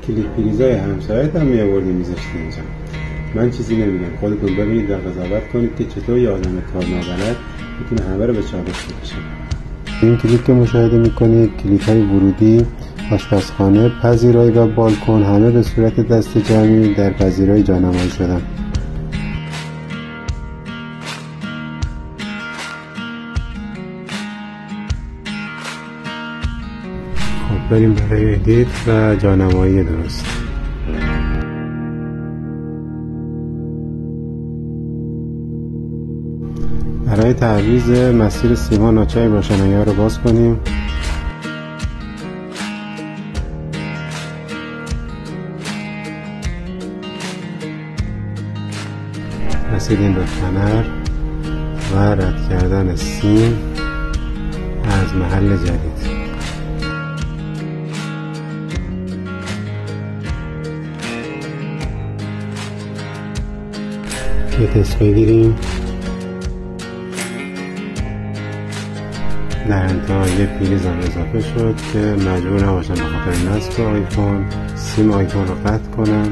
کلید پریزای همسایت هم میآوردی میذاشتی اینجا. من چیزی نمیگم، خودتون ببینید و قضاوت کنید که چطور یه آدم کار نابلد میتونه همه رو به چالش بکشه. این کلید که مشاهده میکنید کلیدهای ورودی، آشپزخانه، پذیرایی و بالکن همه به صورت دست جمعی در پذیرایی جانمایی شدن. خب بریم برای ادیت و جانمایی درست. برای تعویض مسیر سیمان ناچار روشنایی‌ها رو باز کنیم. رسیدیم به فنر و رد کردن سیم از محل جدید. یه تست بگیریم. در انتها یه پریز هم اضافه شد که مجبور نباشم به خاطر نصب آیفون سیم آیفون رو قطع کنم